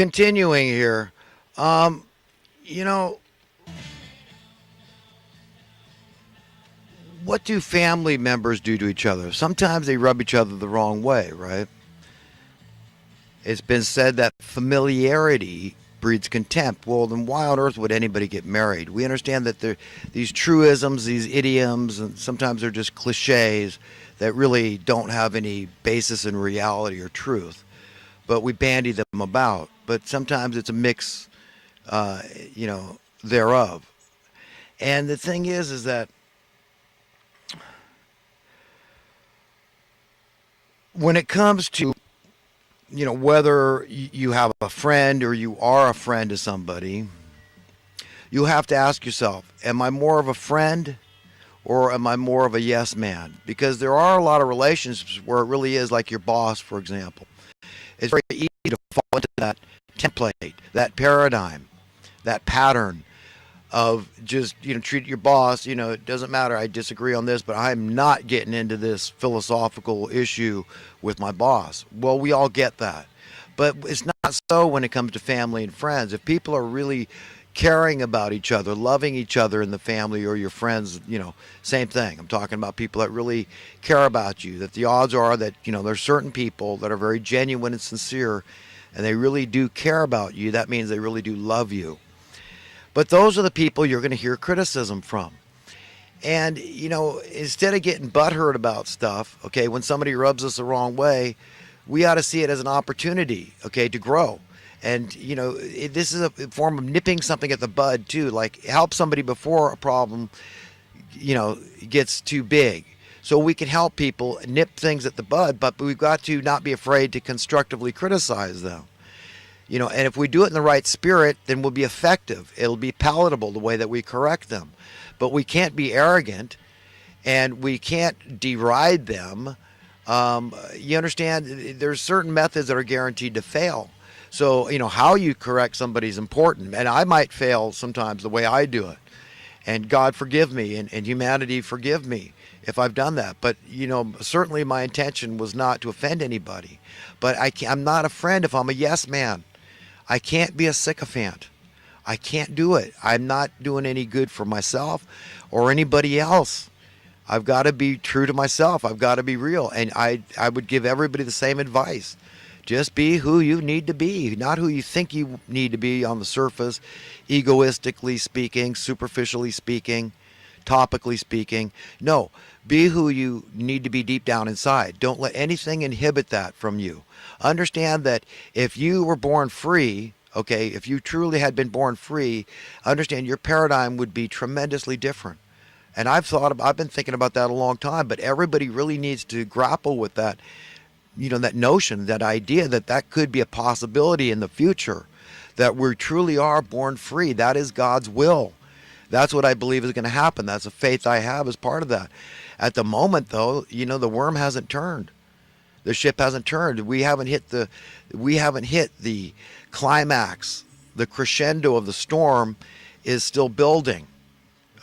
continuing here. Um, you know, what do family members do to each other? Sometimes they rub each other the wrong way, right? It's been said that familiarity breeds contempt. Well, then why on earth would anybody get married? We understand that these truisms, these idioms, and sometimes they're just cliches that really don't have any basis in reality or truth. But we bandy them about. But sometimes it's a mix, uh, thereof. And the thing is that when it comes to whether you have a friend or you are a friend to somebody, you have to ask yourself, am I more of a friend or am I more of a yes man? Because there are a lot of relationships where it really is like your boss, for example. It's very easy to fall into that template, that paradigm, that pattern of just treat your boss. It doesn't matter, I disagree on this, but I'm not getting into this philosophical issue with my boss. Well, we all get that, but it's not so when it comes to family and friends. If people are really caring about each other, loving each other in the family or your friends, same thing. I'm talking about people that really care about you, that the odds are that there's certain people that are very genuine and sincere and they really do care about you. That means they really do love you. But those are the people you're going to hear criticism from. And, instead of getting butthurt about stuff, okay, when somebody rubs us the wrong way, we ought to see it as an opportunity, okay, to grow. And, this is a form of nipping something at the bud, too. Like, help somebody before a problem, gets too big. So we can help people nip things at the bud, but we've got to not be afraid to constructively criticize them. And if we do it in the right spirit, then we'll be effective. It'll be palatable the way that we correct them. But we can't be arrogant and we can't deride them. You understand, there's certain methods that are guaranteed to fail. So, how you correct somebody is important. And I might fail sometimes the way I do it. And God forgive me and humanity forgive me if I've done that. But, certainly my intention was not to offend anybody. But I'm not a friend if I'm a yes man. I can't be a sycophant. I can't do it. I'm not doing any good for myself or anybody else. I've got to be true to myself. I've got to be real. And I would give everybody the same advice. Just be who you need to be, not who you think you need to be on the surface, egoistically speaking, superficially speaking, topically speaking. No, be who you need to be deep down inside. Don't let anything inhibit that from you. Understand that if you were born free, okay, if you truly had been born free, understand your paradigm would be tremendously different. And I've been thinking about that a long time, but everybody really needs to grapple with that, that notion, that idea that could be a possibility in the future, that we truly are born free. That is God's will. That's what I believe is going to happen. That's a faith I have as part of that. At the moment, though, the worm hasn't turned. The ship hasn't turned. We haven't hit the climax. The crescendo of the storm is still building.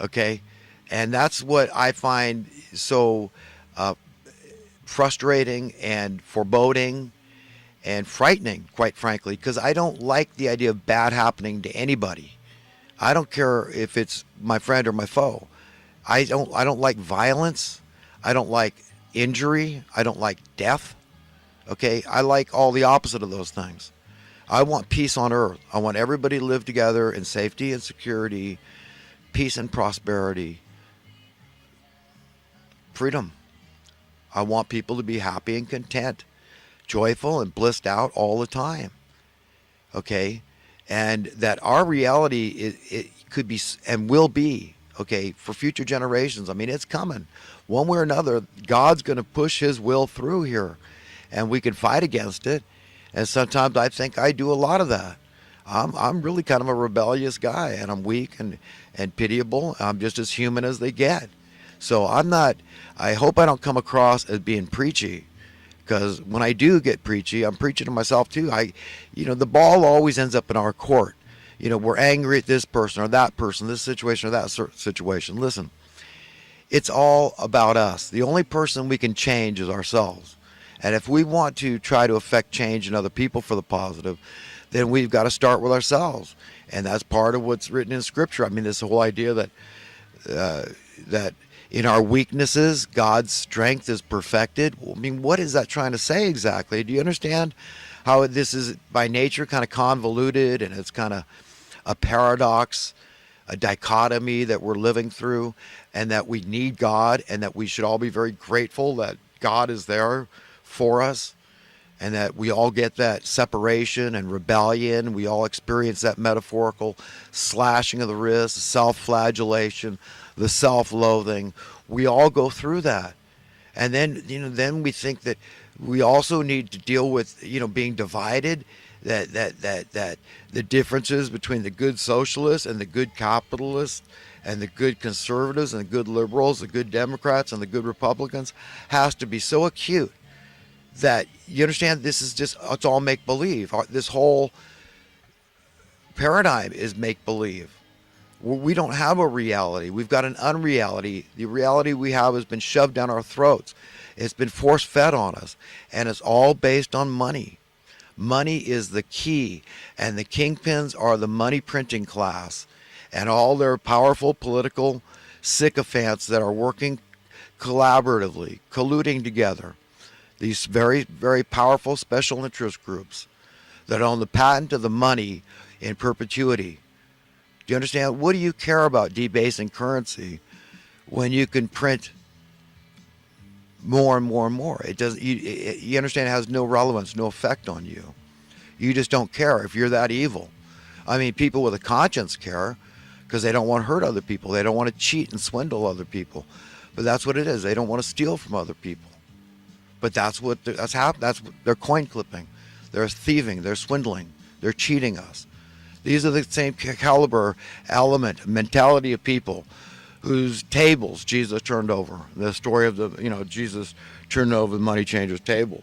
Okay, and that's what I find so frustrating and foreboding and frightening, quite frankly, because I don't like the idea of bad happening to anybody. I don't care if it's my friend or my foe. I don't like violence. I don't like injury. I don't like death. Okay? I like all the opposite of those things. I want peace on earth. I want everybody to live together in safety and security, peace and prosperity, freedom. I want people to be happy and content, joyful and blissed out all the time. Okay? And that our reality, it could be and will be, okay, for future generations. I mean, it's coming. One way or another, God's going to push his will through here. And we can fight against it. And sometimes I think I do a lot of that. I'm really kind of a rebellious guy, and I'm weak and pitiable. I'm just as human as they get. So I hope I don't come across as being preachy. Because when I do get preachy, I'm preaching to myself too. The ball always ends up in our court. We're angry at this person or that person, this situation or that situation. Listen, it's all about us. The only person we can change is ourselves. And if we want to try to affect change in other people for the positive, then we've got to start with ourselves. And that's part of what's written in Scripture. I mean, this whole idea that uh, that in our weaknesses, God's strength is perfected. I mean, what is that trying to say exactly? Do you understand how this is by nature kind of convoluted, and it's kind of a paradox, a dichotomy that we're living through, and that we need God, and that we should all be very grateful that God is there for us, and that we all get that separation and rebellion. We all experience that metaphorical slashing of the wrist, self-flagellation, the self-loathing. We all go through that. And then, then we think that we also need to deal with, being divided, that the differences between the good socialists and the good capitalists and the good conservatives and the good liberals, the good Democrats and the good Republicans has to be so acute that you understand this is just, it's all make believe. This whole paradigm is make believe. We don't have a reality. We've got an unreality. The reality we have has been shoved down our throats. It's been force fed on us, and it's all based on money. Money is the key, and the kingpins are the money printing class and all their powerful political sycophants that are working collaboratively, colluding together. These very, very powerful special interest groups that own the patent of the money in perpetuity. Do you understand? What do you care about debasing currency when you can print more and more and more? It does. You understand? It has no relevance, no effect on you. You just don't care if you're that evil. I mean, people with a conscience care because they don't want to hurt other people. They don't want to cheat and swindle other people. But that's what it is. They don't want to steal from other people. But that's what they're coin clipping. They're thieving. They're swindling. They're cheating us. These are the same caliber, element, mentality of people whose tables Jesus turned over. The story of Jesus turned over the money changers' tables.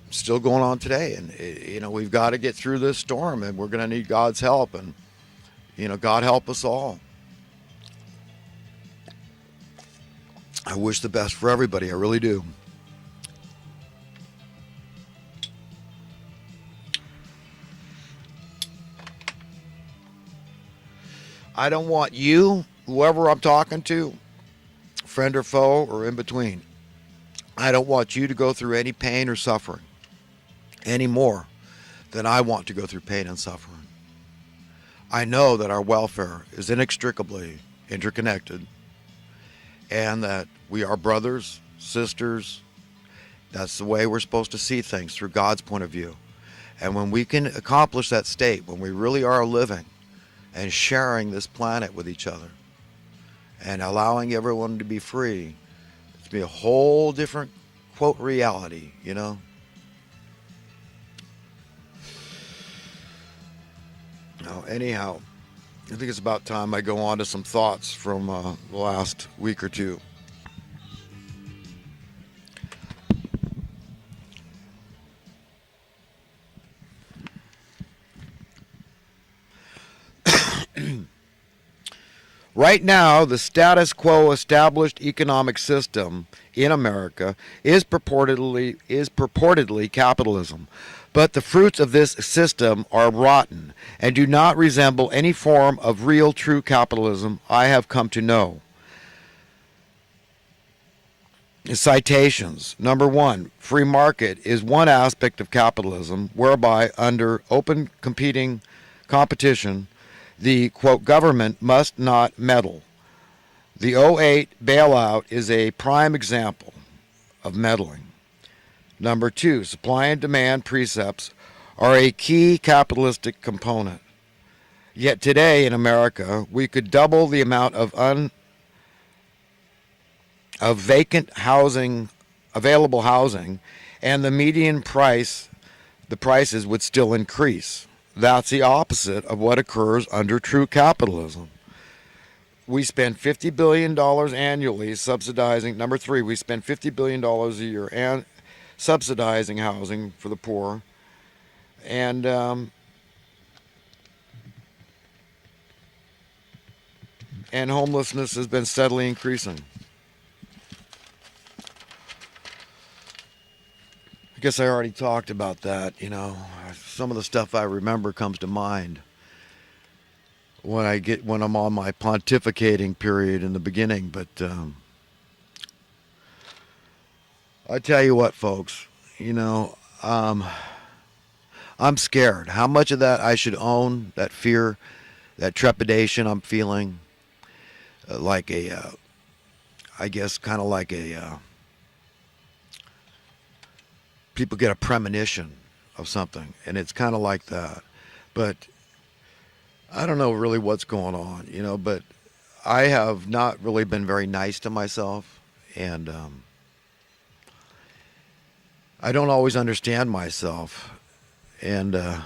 Still going on today, and we've got to get through this storm, and we're going to need God's help, and God help us all. I wish the best for everybody. I really do. I don't want you, whoever I'm talking to, friend or foe or in between, I don't want you to go through any pain or suffering any more than I want to go through pain and suffering. I know that our welfare is inextricably interconnected, and that we are brothers, sisters. That's the way we're supposed to see things, through God's point of view. And when we can accomplish that state, when we really are living and sharing this planet with each other and allowing everyone to be free, it's be a whole different, quote, reality, Now, anyhow, I think it's about time I go on to some thoughts from the last week or two. Right now, the status quo established economic system in America is purportedly capitalism. But the fruits of this system are rotten and do not resemble any form of real true capitalism I have come to know. Citations. Number one, free market is one aspect of capitalism whereby under open competing competition, the, quote, government must not meddle. The '08 bailout is a prime example of meddling. Number two, supply and demand precepts are a key capitalistic component. Yet today in America, we could double the amount of vacant housing, available housing, and the median price, the prices would still increase. That's the opposite of what occurs under true capitalism. We spend $50 billion annually subsidizing, number three, we spend $50 billion a year and subsidizing housing for the poor. And homelessness has been steadily increasing. guess I already talked about that. Some of the stuff I remember comes to mind when I'm on my pontificating period in the beginning. But I tell you what, folks, I'm scared. How much of that I should own? That fear, that trepidation I'm feeling, like I guess, kind of like people get a premonition of something, and it's kind of like that. But I don't know really what's going on, but I have not really been very nice to myself, and I don't always understand myself, and I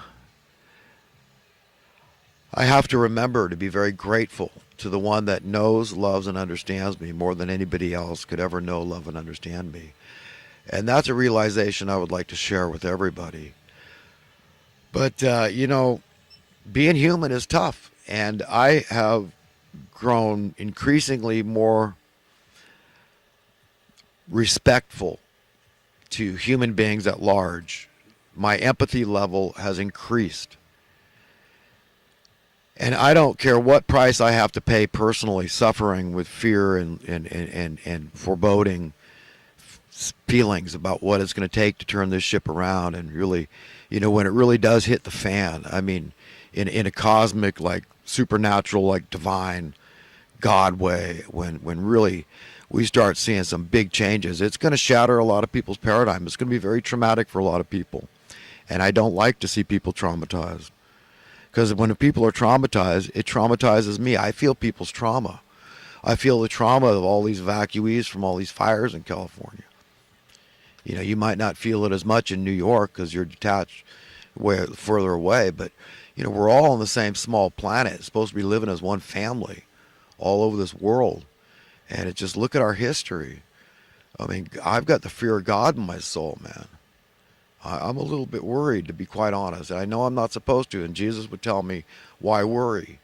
have to remember to be very grateful to the one that knows, loves, and understands me more than anybody else could ever know, love, and understand me. And that's a realization I would like to share with everybody. But, being human is tough. And I have grown increasingly more respectful to human beings at large. My empathy level has increased. And I don't care what price I have to pay personally, suffering with fear and foreboding feelings about what it's going to take to turn this ship around. And really, when it really does hit the fan, I mean, in a cosmic, like supernatural, like divine God way, when really we start seeing some big changes, it's going to shatter a lot of people's paradigm. It's going to be very traumatic for a lot of people. And I don't like to see people traumatized. Because when people are traumatized, it traumatizes me. I feel people's trauma. I feel the trauma of all these evacuees from all these fires in California. You might not feel it as much in New York because you're detached way further away, but we're all on the same small planet. It's supposed to be living as one family all over this world. And just look at our history. I mean, I've got the fear of God in my soul, man. I'm a little bit worried, to be quite honest. I know I'm not supposed to, and Jesus would tell me, why worry?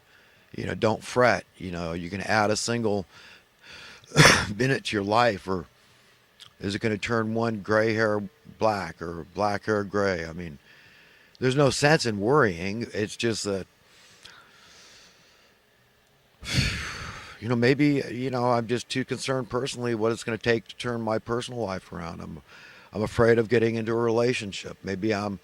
Don't fret. You can add a single minute to your life, or is it going to turn one gray hair black or black hair gray? I mean, there's no sense in worrying. It's just that, maybe, I'm just too concerned personally what it's going to take to turn my personal life around. I'm afraid of getting into a relationship. Maybe I'm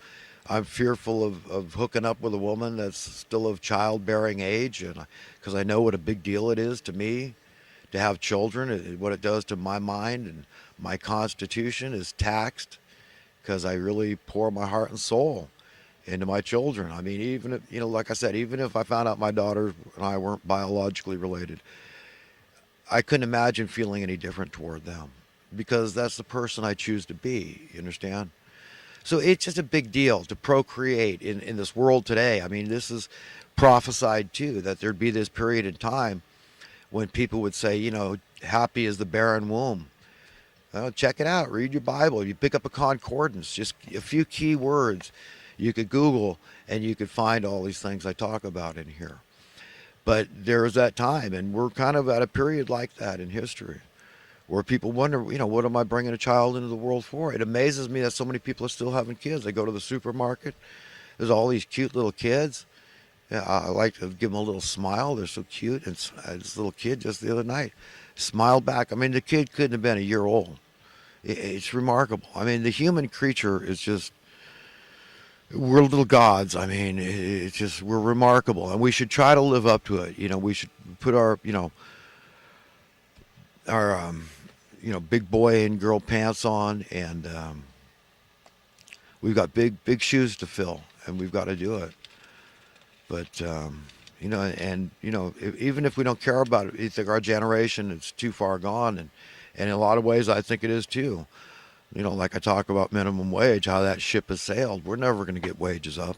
fearful of hooking up with a woman that's still of childbearing age, and because I know what a big deal it is to me to have children, what it does to my mind, and my constitution is taxed because I really pour my heart and soul into my children. I mean, even if, like I said, even if I found out my daughter and I weren't biologically related, I couldn't imagine feeling any different toward them, because that's the person I choose to be. You understand? So it's just a big deal to procreate in this world today. I mean, this is prophesied too, that there'd be this period in time when people would say, happy is the barren womb. Well, check it out. Read your Bible. You pick up a concordance, just a few key words. You could Google and you could find all these things I talk about in here. But there was that time, and we're kind of at a period like that in history, where people wonder, what am I bringing a child into the world for? It amazes me that so many people are still having kids. They go to the supermarket. There's all these cute little kids. Yeah, I like to give them a little smile. They're so cute. And this little kid just the other night smiled back. I mean, the kid couldn't have been a year old. It's remarkable. I mean, the human creature is just, we're little gods. I mean, it's just, we're remarkable. And we should try to live up to it. We should put our big boy and girl pants on, and we've got big shoes to fill, and we've got to do it. But even if we don't care about it, you think our generation is too far gone, and in a lot of ways, I think it is too. Like I talk about minimum wage, how that ship has sailed. We're never going to get wages up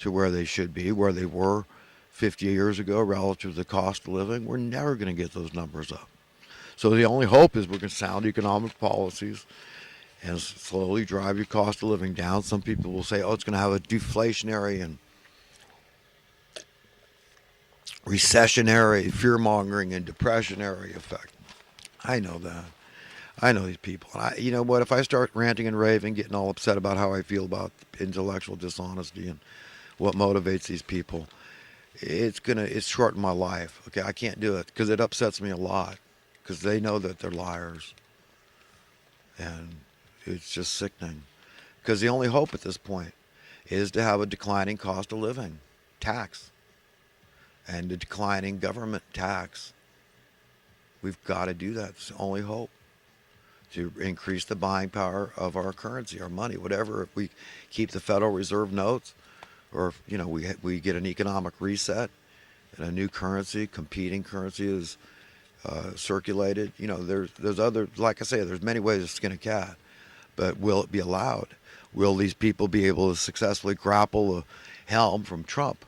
to where they should be, where they were 50 years ago relative to the cost of living. We're never going to get those numbers up. So the only hope is we're going to sound economic policies and slowly drive your cost of living down. Some people will say, it's going to have a deflationary and recessionary, fear-mongering, and depressionary effect. I know that. I know these people. And you know what? If I start ranting and raving, getting all upset about how I feel about intellectual dishonesty and what motivates these people, it's shorten my life. Okay, I can't do it because it upsets me a lot because they know that they're liars, and it's just sickening. Because the only hope at this point is to have a declining cost of living tax and a declining government tax. We've got to do that. It's the only hope to increase the buying power of our currency, our money, whatever. If we keep the Federal Reserve notes, or if, we get an economic reset and a new currency, competing currency is circulated. There's other, like I say, there's many ways to skin a cat, but will it be allowed? Will these people be able to successfully grapple the helm from Trump?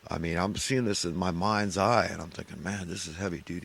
I mean, I'm seeing this in my mind's eye, and I'm thinking, man, this is heavy duty